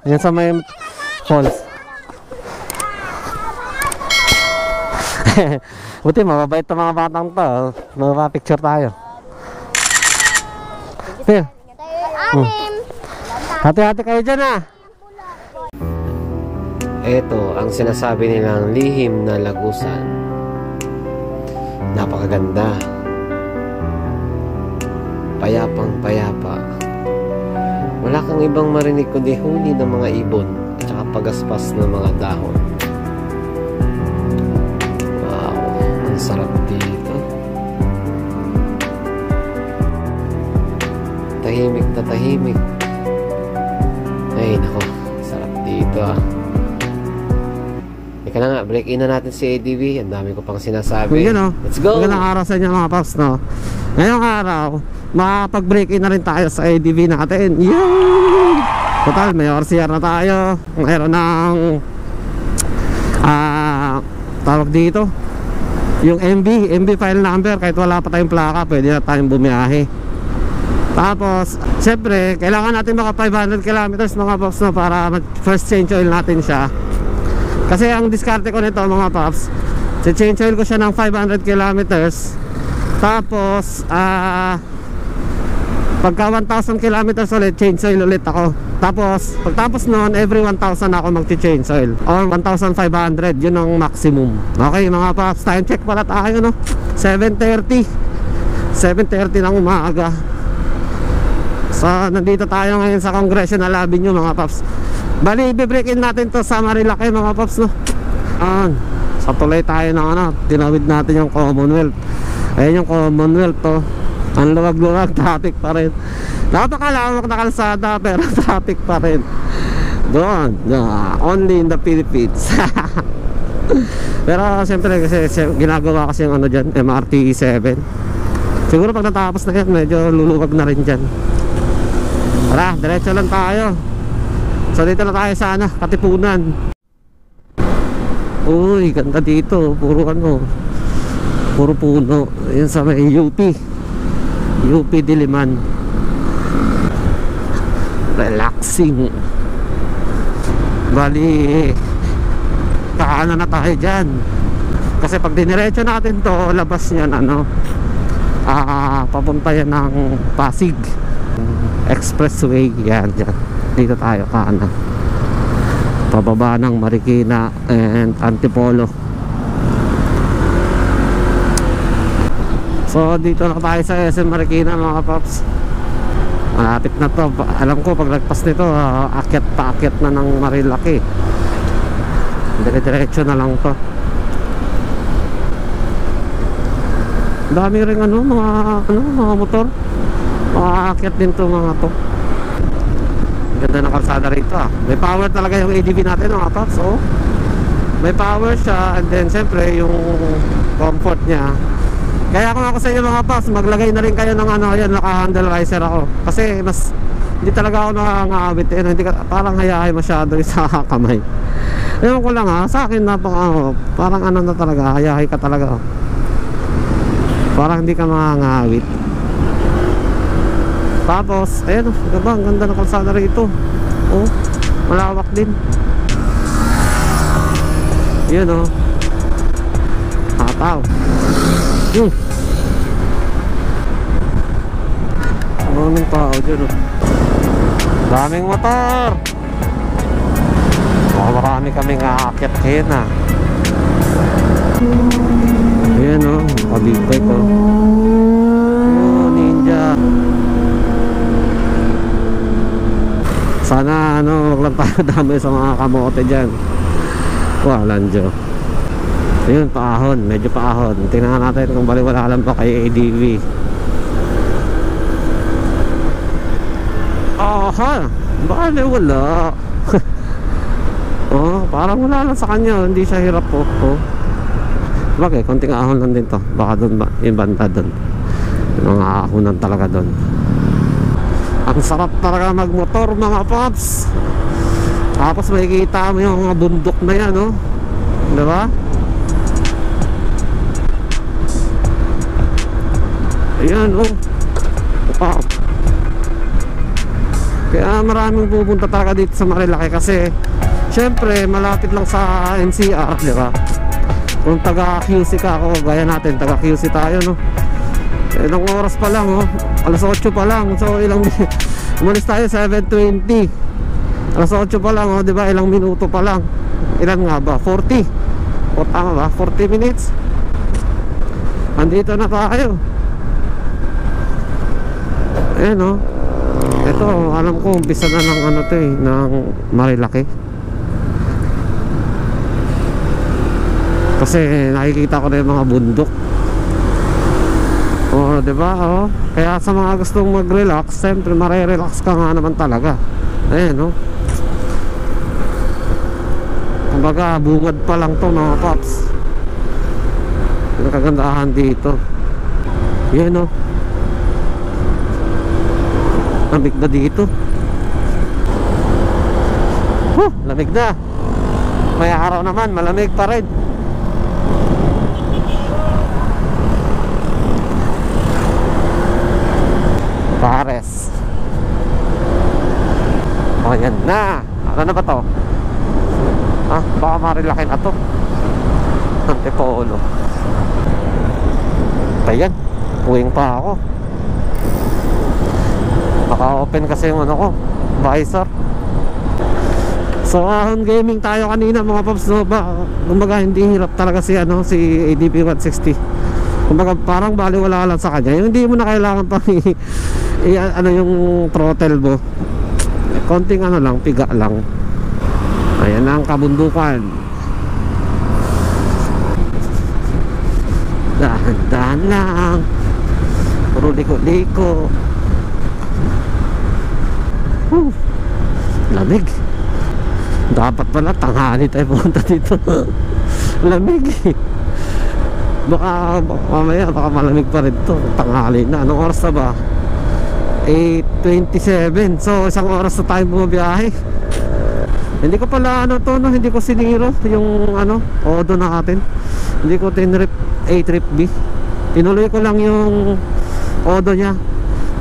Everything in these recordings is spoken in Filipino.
Yan sa may falls. Buti mababait itong mga batang to. Mapapicture tayo. Hati-hati kayo dyan ah. Ito ang sinasabi nilang lihim na lagusan. Napakaganda. Payapang payapa. Wala kang ibang marinig kundi huni ng mga ibon at saka pagaspas ng mga dahon. Wow, ang sarap dito. Tahimik na tahimik. Ay nako, sarap dito ah. Ika na nga, break in na natin si ADV. Ang dami ko pang sinasabi. Let's go! Magandang araw sa inyo mga paps, no? Ngayong araw, makapag-break in na rin tayo sa ADV natin. Yay! Total, may RCR na tayo. Mayroon ng tawag dito yung MB file number. Kahit wala pa tayong plaka, pwede na tayong bumiyahe. Tapos, syempre, kailangan natin maka 500 kilometers mga paps, no? Para first change oil natin siya. Kasi ang diskarte ko nito mga paps, change oil ko siya ng 500 kilometers. Tapos pagka 1,000 kilometers ulit, change oil ulit ako. Tapos pagtapos noon, every 1,000 ako magti-change oil, or 1,500, yun ang maximum. Okay mga paps, time check pala tayo, no? 7:30 ng umaga. So nandito tayo ngayon sa Congressional Avenue mga paps. Bali, i-break in natin to sa Marilaki mga paps, no? Sa tulay tayo ng tinawid natin yung Commonwealth. Ayan yung Commonwealth to. Ang luwag-luwag, traffic pa rin. Napakalawak na kalsada pero traffic pa rin. Doon, only in the Philippines. Pero siyempre kasi ginagawa kasi yung dyan, MRT 7. Siguro pag natapos na yan, medyo luluwag na rin dyan. Tara, diretso lang tayo. So dito na tayo sa Katipunan. Uy, ganda dito. Puro puro puno. Yan sa may UP Diliman. Relaxing. Bali, kaano na tayo dyan. Kasi pag diniretso natin to, labas niyan papunta yan ng Pasig Expressway. Yan dyan. Dito tayo kanan, pababa ng Marikina and Antipolo. So dito na tayo sa SM Marikina mga paps. Malapit na to. Alam ko pag nagpas nito, akyat na ng Marilaki. Dire-diretso na lang to. Dami rin mga motor. Makaakyat din to mga to. Ganda ng kalsada rito ah. May power talaga yung ADV natin mga paps. Oh, may power siya. And then syempre yung comfort niya. Kaya kung ako sa inyo mga paps, maglagay na rin kayo ng yan, naka-handle riser ako. Kasi mas hindi talaga ako nakangawit hindi parang hayahay masyado sa kamay. Ewan ko lang sa akin parang na talaga, hayahay ka talaga parang hindi ka makangawit. Tapos, ayan diba, ang ganda ng kalsada rito. Oh, malawak din. Yun hataw. Maraming tao dyan daming motor. Marami kaming aakyat ngayon Ayan kabig bike ninja. Sana wag lang tayo dami sa mga kamote dyan. Walang Diyo. Ayun, paahon, medyo paahon. Tingnan natin kung baliwala lang pa kay ADV. Bale wala. Parang wala lang sa kanya. Hindi siya hirap po. Bakit? Konting ahon lang din to. Baka doon yung banda doon. Yung mga ahonan talaga doon. Ang sarap talaga magmotor mga paps. Tapos makikita mo yung mga bundok na yan diba? Ayan Kaya maraming pupunta talaga dito sa Marilaki kasi syempre malapit lang sa NCR, di ba? Kung taga QC ka ako, gaya natin, taga QC tayo, no? Ilang oras pa lang, oh. Alas 8 pa lang. So ilang umalis tayo 7:20. Alas 8 pa lang, oh, di ba? Ilang minuto pa lang. Ilan nga ba? 40. O tama ba? 40 minutes. Andito na tayo. Ayan, oh. Ito, alam ko, umpisa na ng ano to eh, ng Marilaki. Kasi nakikita ko na yung mga bundok. Oh, diba? Oh. Kaya sa mga gustong mag-relax, siyempre mare-relax ka nga naman talaga. Ayan, oh. Kumbaga, bungad pa lang to, mga paps. Ang kagandahan dito. Yan, oh. Lamig na dito. Lamig na. May araw naman, malamig pa rin. Pares. O, yan na. Ano na ba to? Ah, baka Marilaki na to. Antipolo. Ayan, uwing pa ako. Naka-open kasi yung ano ko, visor. So on gaming tayo kanina, mga paps, no? Kumbaga hindi hirap talaga si ano, si ADP 160. Kumbaga parang baliwala lang sa kanya. Yung hindi mo na kailangan pang ano yung throttle mo. Konting ano lang, piga lang. Ayan na ang kabundukan. Dahan-dahan lang. Puro liko-liko. Lamig. Dapat pala tanghali tayo pumunta dito. Lamig eh. Baka mamaya baka malamig pa rin to. Tanghali na. Anong oras na ba? 8:27. So isang oras na tayo bumabiyahe. Hindi ko pala ano to, no? Hindi ko siniro yung ano, odo natin. Hindi ko tinrip A-trip B. Tinuloy ko lang yung odo niya.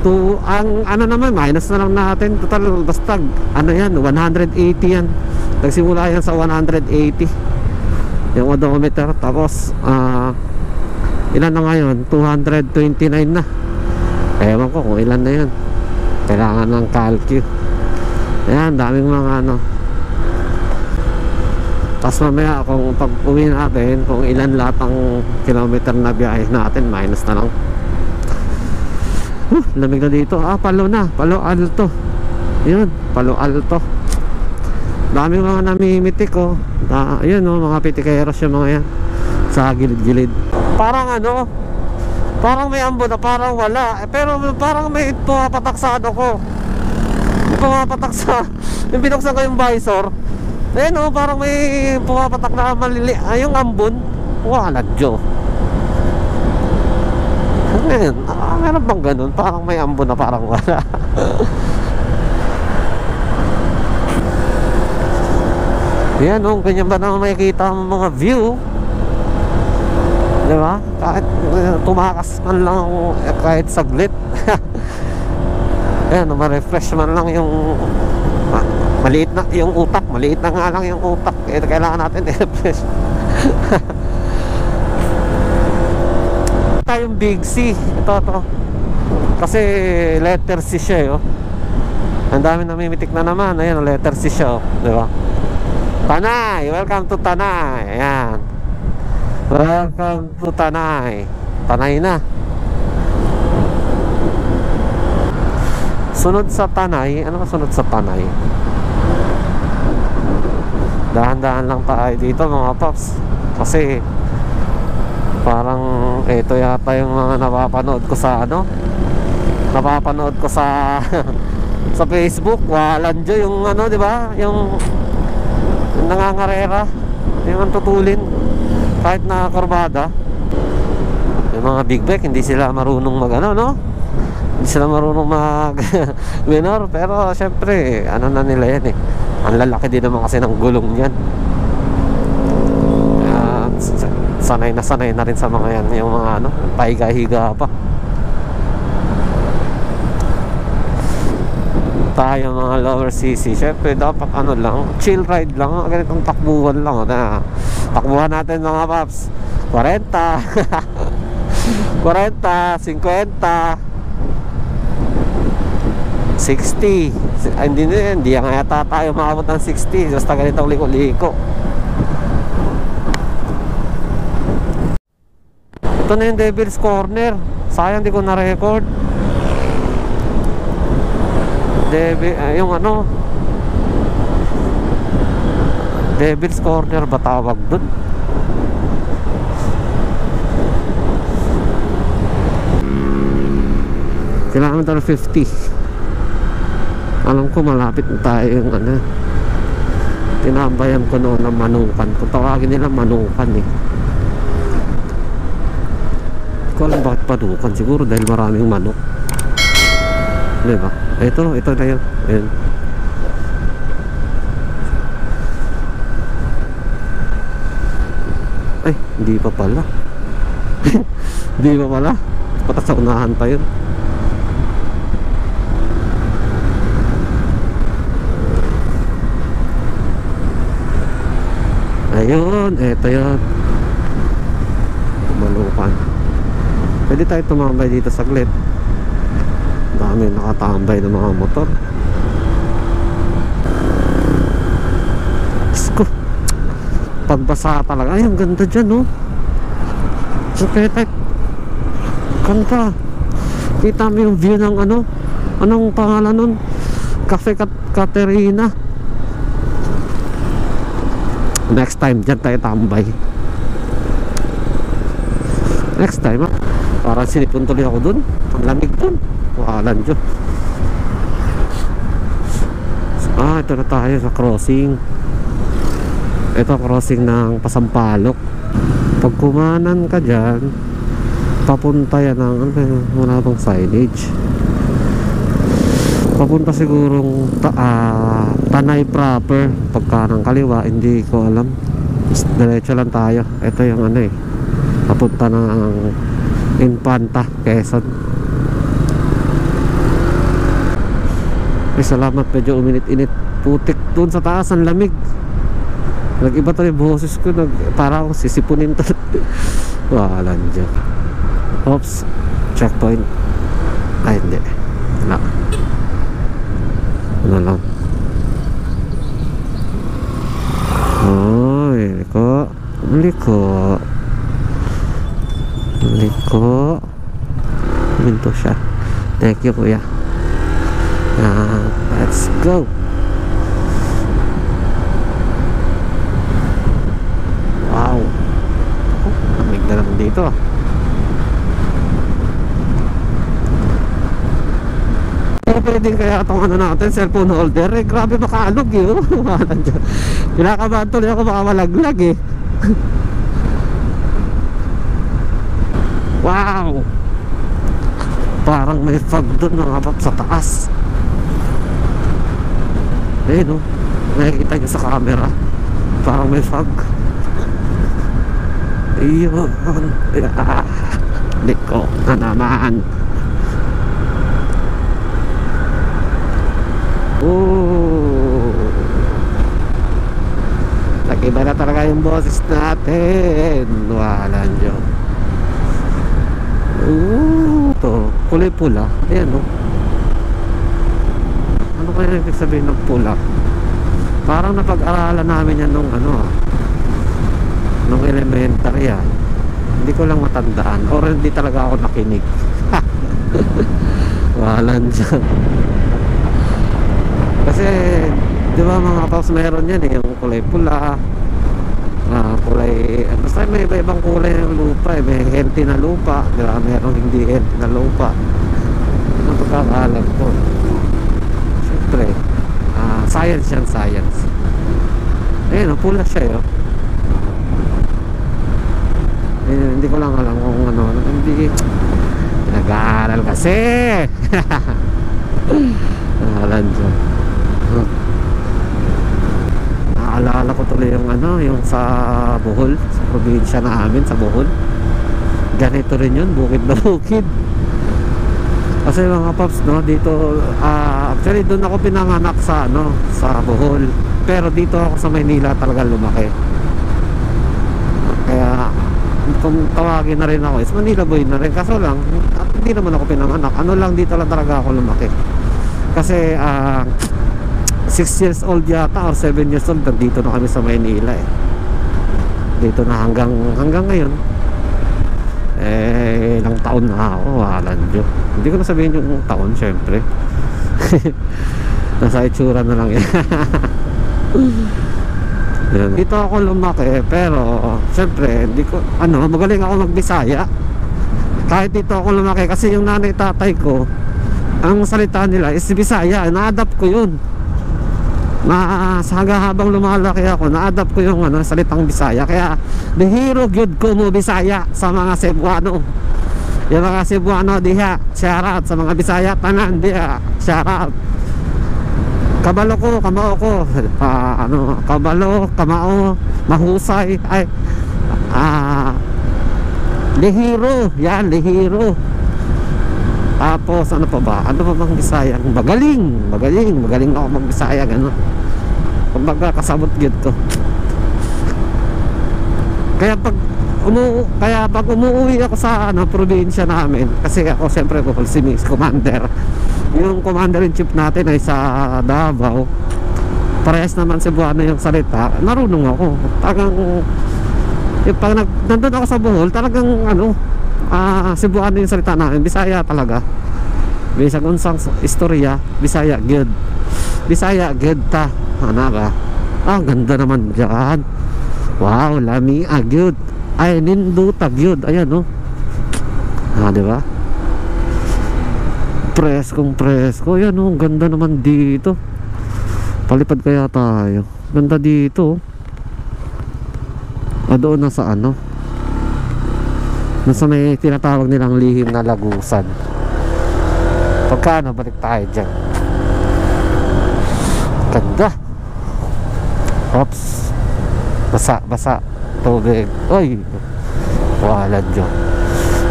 To, ang ano naman, minus na lang natin. Total, basta ano yan, 180 yan. Nagsimula yan sa 180 yung odometer. Tapos ilan na ngayon? 229 na. Ewan ko kung ilan na yan. Kailangan ng calcu. Ayan, daming mga ano. Tapos mamaya kung pag uwi natin, kung ilan lahat ang kilometer na biyahe natin, minus na lang. Lamig na dito. Palo na, Palo Alto. Yun, Palo Alto. Daming mga namimitik, oh. Yun, oh, mga pitikeros yung mga yan sa gilid-gilid. Parang ano, parang may ambon na parang wala, pero parang may pumapatak sa ano ko. May pumapatak sa yung binuksan ko yung visor. Ayun, oh, parang may pumapatak na malili. Yung ambon, wala, Diyo. Ngayon, meron bang ganun? Parang may ambon na parang wala. Yan, oh, ganyan ba naman makikita ang mga view? Diba? Kahit tumakas man lang, kahit saglit. Yan, ma-refresh man lang yung maliit na yung utak. Maliit na nga lang yung utak. Kailangan natin i-refresh. Tayong Big C. Ito. Kasi letter C siya, oh. Ang dami namimitik na naman. Ayan, letter C siya, oh. Diba? Tanay! Welcome to Tanay. Ayan. Welcome to Tanay. Tanay na. Sunod sa Tanay. Ano ka sunod sa Tanay? Dahan-dahan lang tayo dito, mga paps. Kasi parang ito yata yung mga napapanood ko sa ano, napapanood ko sa sa Facebook. Walang dyan yung ano, di ba? Yung nangangarera, yung tutulin kahit na kurbada. Yung mga big bike hindi sila marunong mag ano, no? Hindi sila marunong mag minor. Pero syempre ano na nila yan eh. Ang lalaki din naman kasi ng gulong yan. Sanay na rin sa mga yan. Yung mga ano, pahiga-higa pa. tayo mga lower CC. Syempre dapat ano lang, chill ride lang, ganitong takbuhan lang na. Takbuhan natin mga paps 40 40, 50 60. Ay, hindi nga yata tayo maabot ng 60 basta ganitong liko-liko. Ito na yung Devil's Corner. Sayang di ko na-record. Yung ano, Devil's Corner ba tawag dun? Kilometer 50. Alam ko malapit na tayo yung ano, tinambayan ko noon ng Manukan. Kung tawagin nila Manukan eh. Hindi ko alam bakit Manukan. Siguro dahil maraming manok, diba? Ito na yun. Ayan. Ay, hindi pa pala. Hindi pa pala. Patas sa unahan pa yun. Ayun, eto yun. Manukan. Pwede tayo tumambay dito saglit. Dami nakatambay ng mga motor. Diyos ko, pagbasa talaga. Ay, ang ganda dyan, no? So, kaya tayo ganda. Kita mo yung view ng ano, anong pangalan nun? Cafe Caterina. Next time dyan tayo tambay. Next time parang sinipon tuloy ako dun. Ang lamig dun. Walan dyan. Ito na tayo sa crossing. Ito crossing ng Pasampalok. Pag kumanan ka dyan, papunta yan ng wala tong signage. Papunta sigurong Tanay proper. Pagka ng kaliwa, hindi ko alam. Diretso lang tayo. Ito yung ano eh, papunta ng Infanta, Quezon. Ay, salamat, medyo uminit-init. Putik dun sa taas, ang lamig. Nag-iba tayo yung boses ko, para akong sisipunin to. Walan dyan. Oops, checkpoint. Ay, hindi. Wala. Ano lang. Oh, liko. Minto siya. Thank you, kuya. Let's go. Wow. Lamig na naman dito. Pwede kaya itong ano natin, cellphone holder eh, grabe makaalog eh. Kinakabahan tuloy ako baka malaglag eh. Wow, parang may fog dun mga pap sa taas. Eh no, nakikita nyo sa camera, parang may fog. Iyon, liko na naman. Nag-iba na talaga yung boses natin. Walan dyan. Ito, kulay pula. Ayan o. Ano kaya ibig sabihin ng pula? Parang napag-aralan namin yan nung ano, nung elementary yan. Hindi ko lang matandaan. Or hindi talaga ako nakinig. Walan dyan. Kasi di ba mga paps, meron yan eh, yung kulay pula, kulay, basta may iba-ibang kulay ng lupa eh. May healthy na lupa, di ba? Meron hindi healthy na lupa. Ano pagkakaalam ko, siyempre science yan, science. Ayun, pula siya yun. Hindi ko lang alam kung ano, hindi nag-aaral kasi. Nakalan dyan. Naalala ko tuloy yung ano, yung sa Bohol, sa probinsya namin sa Bohol. Ganito rin yun, bukid na bukid. Kasi mga paps, no, dito actually doon ako pinanganak sa ano, sa Bohol. Pero dito ako sa Maynila talaga lumaki. Kaya kung tawagin na rin ako is Manila boy na rin. Kaso lang, at hindi naman ako pinanganak. Ano lang, dito lang talaga ako lumaki. Kasi 6 years old yata or 7 years old, dito na kami sa Maynila eh. Dito na hanggang ngayon. Ilang taon na ako, walang Diyo. Hindi ko na sabihin yung taon, syempre. Nasa itsura na lang yan. Dito ako lumaki, pero syempre, hindi ko, magaling ako magbisaya. Kahit dito ako lumaki, kasi yung nanay tatay ko, ang salita nila is Bisaya. Na-adapt ko yun. Habang lumalaki ako, na-adapt ko yung salitang Bisaya. Kaya bihiro gyud ko mo Bisaya sa mga Cebuano. Yung mga Cebuano diha, shout out sa mga Bisaya tanan diha, shout out. Kabalo ko, kamao ko, kabalo, kamao, mahusay, ay lihiro, yan, lihiro. Tapos ano pa ba? Ano pa bang Bisaya? Magaling ako mag-Bisaya, gano'n. Kumbaga kasabot gyud ko. Kaya pag umuwi ako sa probinsya namin, kasi ako siyempre si Mix Commander. Yung commander-in-chief natin ay sa Davao. Parehas naman Cebuano yung salita. Marunong ako. Talagang pag nandun ako sa Bohol, talagang Cebuano yung salita namin. Bisaya talaga. Bisag unsang istorya, Bisaya gyud. Bisaya gyud ta. Ano ba? Ganda naman dyan. Wow, lami gyud. Ay, ninduta gyud. Ayan, no? Diba? Presko. Ayan, no? Ganda naman dito. Palipad kaya tayo. Ganda dito. Doon na sa nasa may tinatawag nilang lihim na lagusan. Pagkano, balik tayo dyan. Ganda. Oops. Basa tubig. Oy, wala dyan.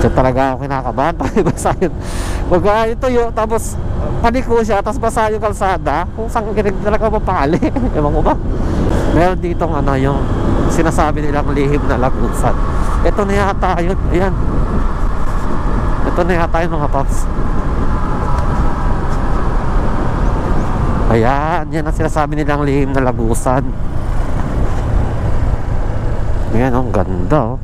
Diyan talaga ako kinakabahan. Basa yun. Wag tuyo, tapos paniko siya, tapos basa yung kalsada. Kung saan ginig talaga mapakali. Ewan ko ba. Meron ditong yung sinasabi nilang lihim na lagusan. Ito na yata yun. Ayan. Ito na yata yun mga paps. Ayan. Yan ang sinasabi nilang lihim na lagusan. Ayan, ang ganda, oh.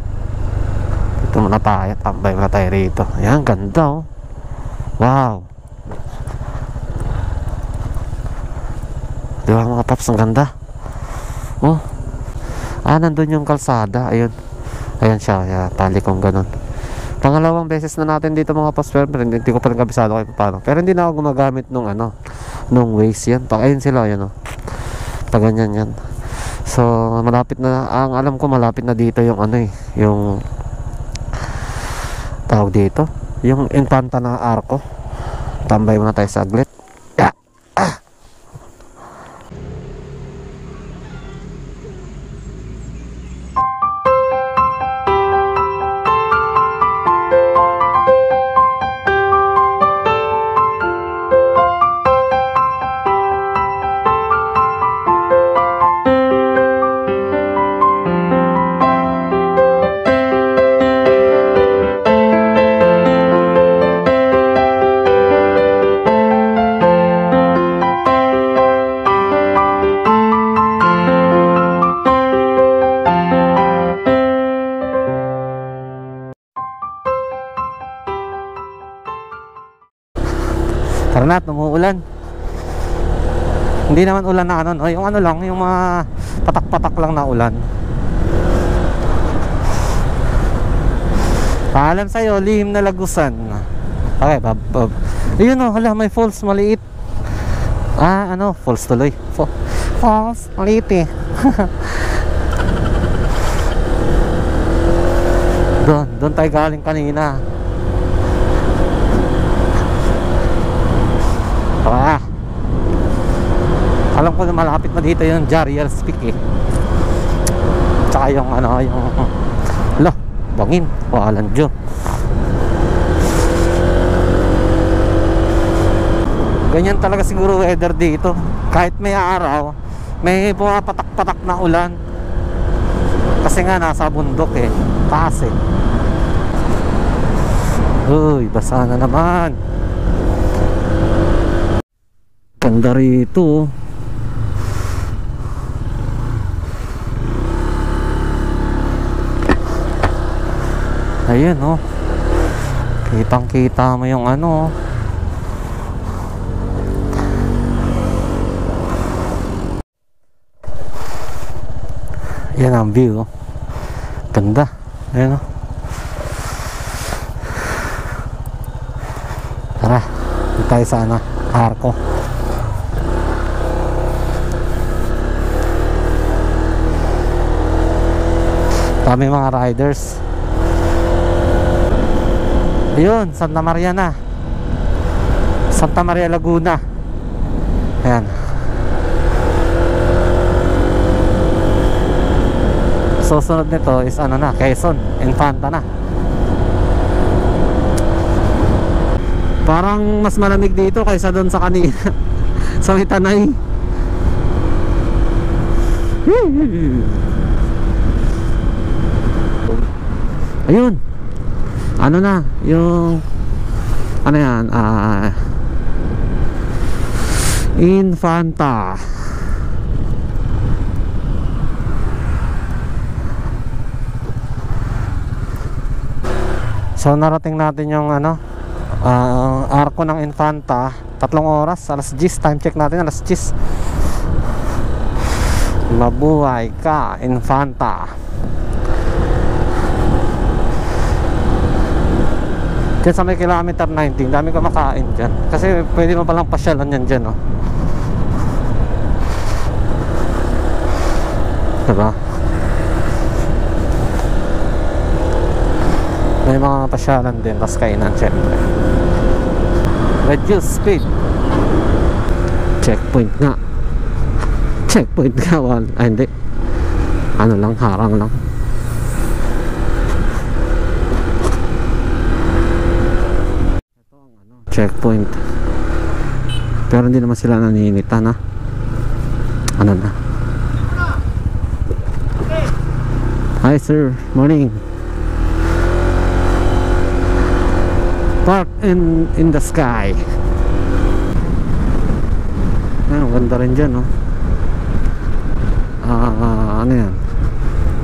Ito muna tayo. Tambay muna tayo rito. Ayan, ganda, oh. Wow. Diba mga paps, ang ganda. Oh. Nandun yung kalsada. Ayun. Ayan siya. Ayan, tali kong ganun. Pangalawang beses na natin dito mga paps. Pero hindi ko pa rin kabisado kayo paano. Pero hindi na ako gumagamit nung nung Waze yan. Ayun sila, ayan, oh. Paganyan yan. So malapit na, ang alam ko malapit na dito yung yung tawag dito, yung Infanta na Arco. Tambay muna tayo saglit. Tara na, umuulan. Hindi naman ulan na yung lang, yung mga patak-patak lang na ulan. Paalam sa'yo, lihim na lagusan. Okay, bab. Ayun, hala, may falls maliit. Falls tuloy. Falls, maliit eh. Doon tayo galing kanina. Alam ko na malapit na dito yung Jariel's Peak eh. Tsaka yung bangin, walang Diyo. Ganyan talaga siguro weather dito. Kahit may araw, may pumapatak-patak na ulan. Kasi nga nasa bundok eh, taas eh. Uy, basa na naman. Ganda rito. Ayun oh. Kitang kita mo yung ano. Yan ang view. Ganda. Ayun oh. Tara, dito tayo sa ano, Arco. Dami mga riders. Ayun, Santa Maria na. Santa Maria Laguna. Ayan. Susunod nito is ano na, Quezon, Infanta na. Parang mas malamig dito kaysa doon sa kanina. Sa Mitanay. Ayun. Ano na, yung ano yan, Infanta. So narating natin yung ano, Arco ng Infanta. 3 oras, alas 10. Time check natin, alas 10. Mabuhay ka, Infanta. Diyan sa may kilometer 19, dami ko makain dyan. Kasi pwede mo palang pasyalan yan dyan, oh. Diba? May mga pasyalan din, tas kainan syempre. Reduce speed. Checkpoint nga. Checkpoint nga, hindi. Ano lang, harang lang. Checkpoint. Pero hindi naman sila naninitan, ha? Ano na? Hi sir, morning. Park in the sky. Ang ganda rin dyan, no? Ano yan?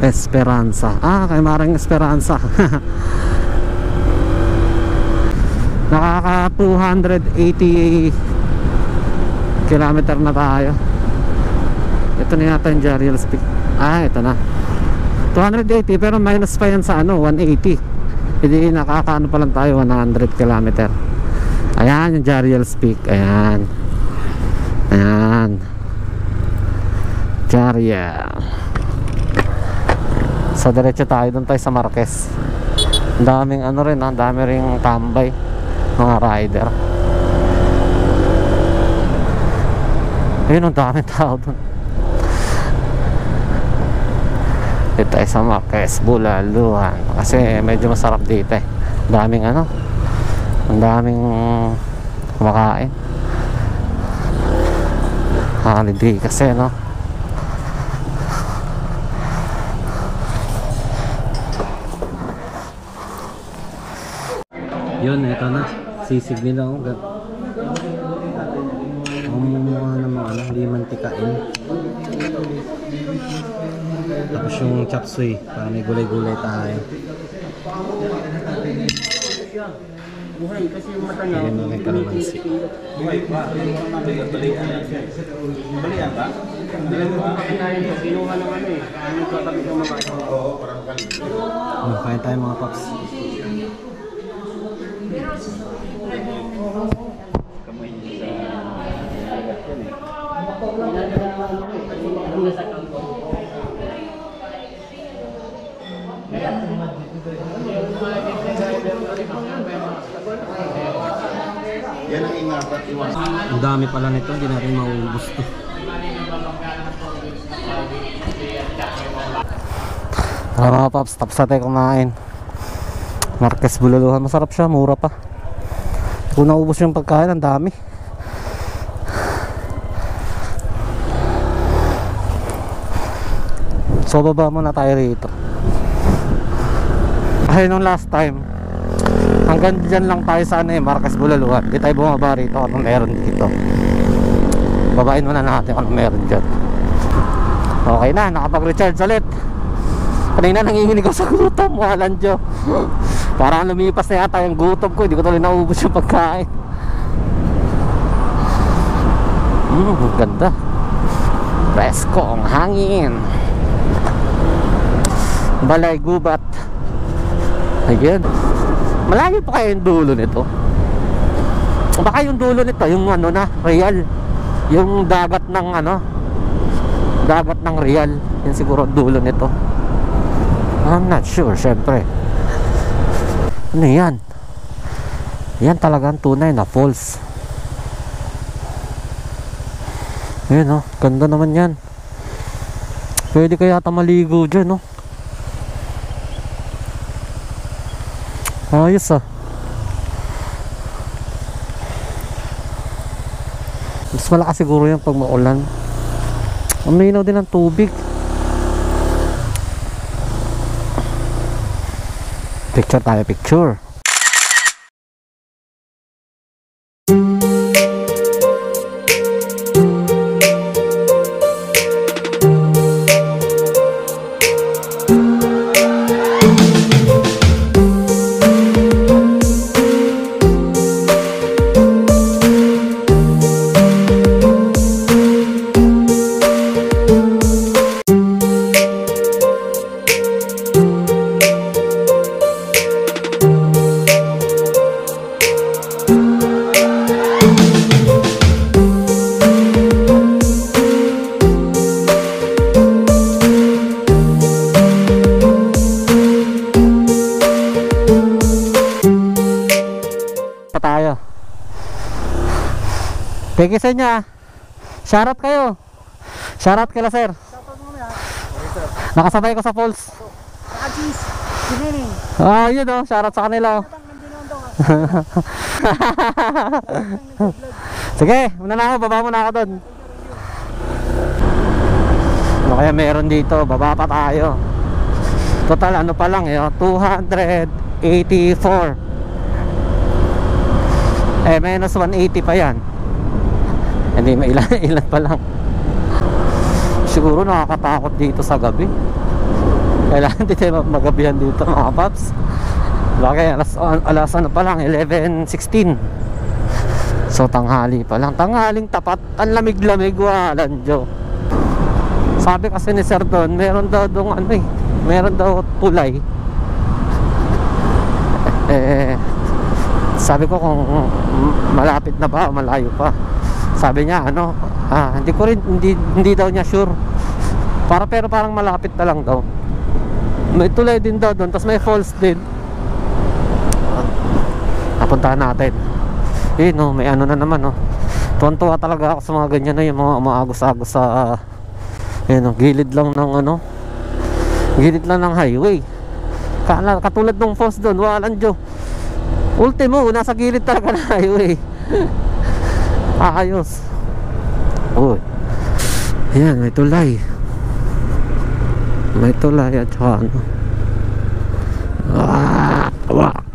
Esperanza. Kay Maring Esperanza. Nakaka 280 kilometer na tayo. Ito na yata yung Jariel Peak. Ito na 280, pero minus pa yan sa ano, 180. Hindi, nakakaano pa lang tayo, 100 kilometer. Ayan yung Jariel Peak. Ayan. Ayan, Jariel. So diretso tayo, doon tayo sa Marquez. Ang daming ano rin, ang dami ring tambay mga rider. Ayun, ang daming tao doon. Dito tayo sa Marquez, Bulaluhan. Kasi medyo masarap dito eh. Daming ano, ang daming kumakain. Holiday kasi, no? Yun, eto na. Sisig nila ako. Mumuha naman ano, limang tikain. Tapos yung chop suey, para may gulay-gulay tayo. Buhay kasi yung mata niya. Ayan, may kalamansi. Buhay pa. Balian ba? Kinuha ng ano eh. Ano yung katabi ng mga ito? Oo, parang kanina. Kain tayo mga paps. Kamay sa lagat yan eh. Yan ang ingatan, iwasan. Ang dami pala nito, hindi natin mauubos to. Mga paps, tapos na tayo kumain. Marquez Bululuhan, masarap siya, mura pa. Kung naubos yung pagkain, ang dami. So baba muna tayo rito. Ay nung last time hanggang dyan lang tayo sa Marcas Bulaluhan. Di tayo bumaba rito kung meron dito. Babain muna natin kung meron dyan. Okay na, nakapag-recharge ulit. Kanina nanginginig ako sa gutom. Walang Diyo. Parang lumipas na yata yung gutom ko. Hindi ko tuloy naubos yung pagkain. Ganda. Presko ang hangin. Balay gubat. Ayan. Malayo pa kaya yung dulo nito? Baka yung dulo nito yung ano na Real. Yung dagat ng ano, dagat ng Real. Yan siguro dulo nito. I'm not sure, syempre. Ano yan? Yan talagang tunay na falls. Ayan, oh, ganda naman yan. Pwede kaya ata maligo dyan, oh. Ayos, ah. Mas malakas siguro yan pag maulan. Ang linaw din ng tubig. Picture tayo, picture. Tayo. Thank you sa inyo. Shoutout kayo. Shoutout kila sir. Nakasabay ko sa falls. Ah, yun oh. Shoutout sa kanila. Sige, muna na ako. Baba muna ako doon. Ano kaya meron dito? Baba pa tayo. Total ano pa lang eh, 284. Eh, minus 180 pa yan. Hindi, may ilan pa lang. Siguro nakakatakot dito sa gabi. Kailangan din tayo magabihan dito mga paps. Bakit alas ano pa lang, 11:16. So tanghali pa lang. Tanghaling tapat. Ang lamig-lamig, walang Diyo. Sabi kasi ni Sir Don, meron daw dong ano eh, meron daw tulay. Sabi ko kung malapit na ba o malayo pa. Sabi niya ano, hindi ko rin, hindi daw niya sure. Pero parang malapit na lang daw. May tulay din daw doon, tapos may falls din. Napuntahan natin. No, may ano na naman, no. Tuwan-tuwa talaga ako sa mga ganyan na yung mga umaagos-agos sa gilid lang ng ano, gilid lang ng highway. Katulad ng falls doon, walang Diyo. Ultimo, nasa gilid talaga ng highway. Ayos. Uy. Ayan, may tulay. May tulay at saka ano.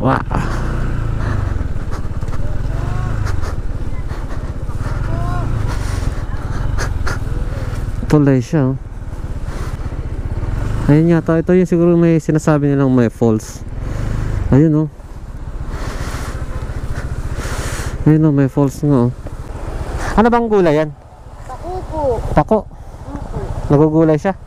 Wah. Tulay siya, oh. Ayun yata, ito yung siguro may sinasabi nilang may falls. Ayun, oh. Ayun, oh, may falls nga, oh. Ano bang gulay yan? Tako po. Tako? Nagugulay siya?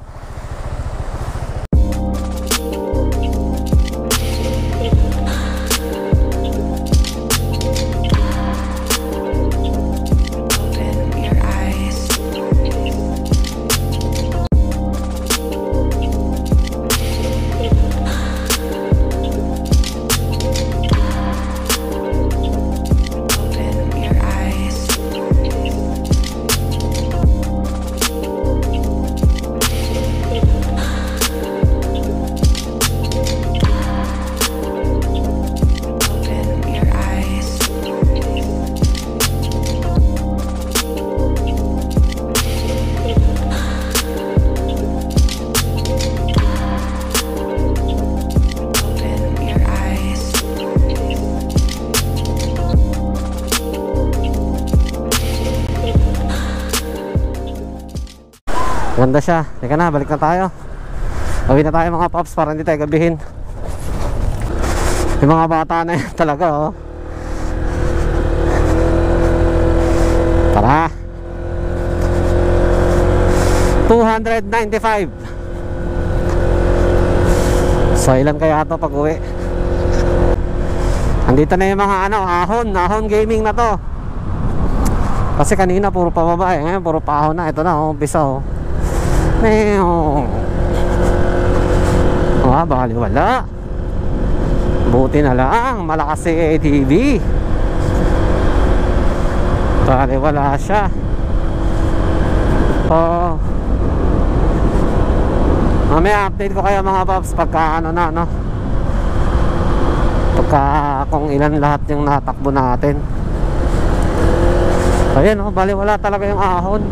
Maganda siya. Teka na, balik na tayo. Gawin na tayo mga paps para hindi tayo gabihin. Yung mga bata na yan talaga, oh. Tara. 295. So ilan kaya ito pag uwi? Andito na yung mga ahon gaming na to. Kasi kanina puro pababa eh. Ngayon puro paahon na. Ito na, umpisa oh. Baliwala. Buti na lang malakas si ATV. Baliwala siya. Mamaya update ko kayo mga paps pagka pagka kung ilan lahat yung natakbo natin. Ayan baliwala talaga yung ahon.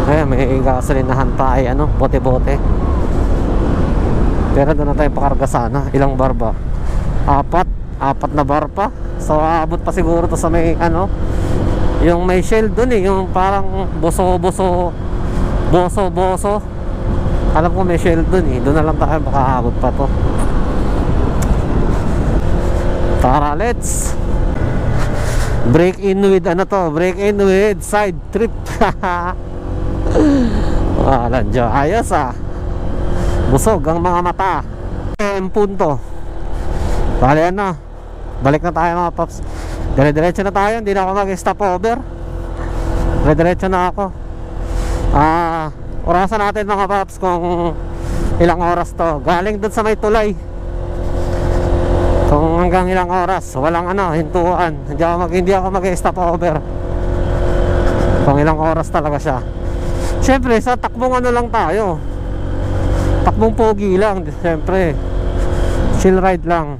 Ayan, may gasolinahan pa ay bote-bote. Pero doon na tayo pakarga sana. Ilang bar ba? Apat na bar pa. So aabot pa siguro to sa may yung may shell doon eh. Yung parang boso. Alam ko may shell doon eh. Doon na lang tayo makaabot pa to. Tara, let's break in with side trip. Walang dyan. Ayos ah. Busog ang mga mata. Punto. Bali balik na tayo mga paps. Dire-diretso na tayo. Hindi na ako mag-stop over. Dire-diretso na ako. Orasan natin mga paps kung ilang oras to. Galing dun sa may tulay. Kung hanggang ilang oras. Walang hintuan. Hindi ako mag-stop over. Kung ilang oras talaga siya. Siyempre sa takbong lang tayo. Takbong pogi lang. Siyempre chill ride lang.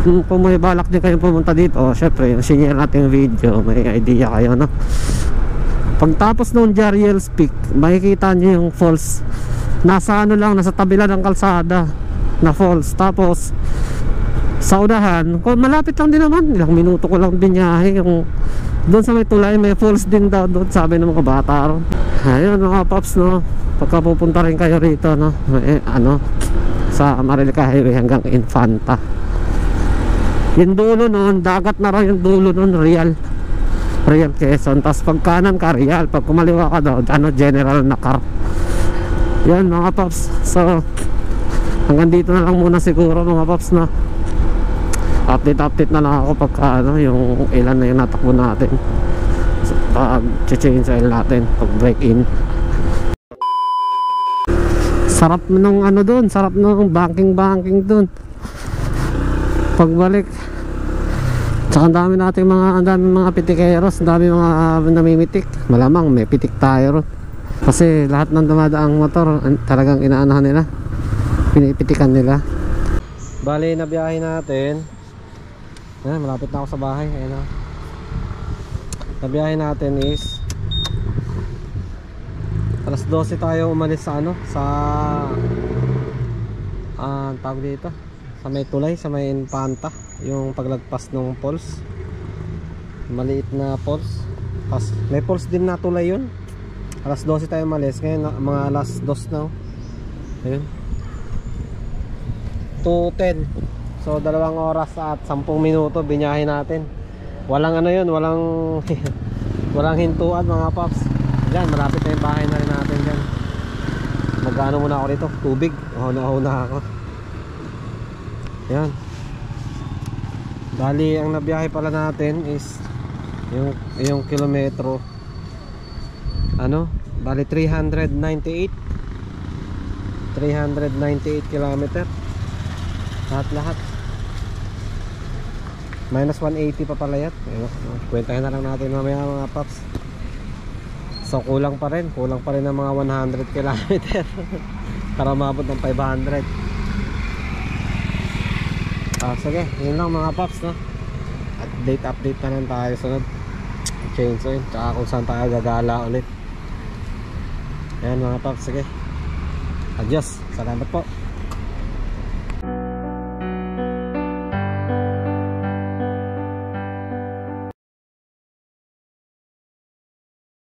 Kung may balak din kayo pumunta dito, siyempre share natin yung video. May idea kayo Pagtapos nung Jariel's Peak, makikita nyo yung falls. Nasa nasa tabi lang ng kalsada na falls. Tapos sa unahan, malapit lang din naman, ilang minuto ko lang binyahe yung doon sa may tulay, may falls din daw doon, sabi ng mga bata ron. Ayun mga paps pagka pupunta rin kayo rito may, sa Marilca Highway hanggang Infanta. Yung dulo dagat na raw yung dulo Real Quezon. Tapos pag kanan ka Real, pag kumaliwa ka daw General Nakar. Yan mga paps. So hanggang dito na lang muna siguro mga paps update na lang ako pagka yung ilan na yung natakbo natin pag change oil natin pag break in. Sarap nung doon, sarap nung banking doon pagbalik. Tsaka ang dami mga pitikeros, ang dami mga namimitik. Malamang may pitik tayo ron kasi lahat ng dumadaang motor talagang inaanahan nila, pinipitikan nila. Bali na biyahe natin. Malapit na ako sa bahay. Ayun nabiyahe natin is alas 12 tayo umalis sa tawag dito sa may tulay, sa may Infanta, yung paglagpas ng falls, maliit na falls. May falls din na tulay yun. Alas 12 tayo umalis. Ngayon mga alas 2 na. Ayun 2:10. So 2 oras at 10 minuto binyahe natin. Walang walang hintuan mga paps. Diyan, malapit na yung bahay na rin natin dyan. Magano muna ako dito, tubig. Na ako. Yan. Bali, ang nabiyahe pala natin is yung kilometro. Bali 398 kilometer. Lahat. Minus 180 pa pala yan. Kwentahin na lang natin mamaya mga paps. So kulang pa rin ng mga 100 kilometer para mabot ng 500. Sige, yun lang mga paps update na lang tayo sunod. Change oil, tsaka kung saan tayo gagala ulit. Ayan mga paps, sige. Adios, salamat po.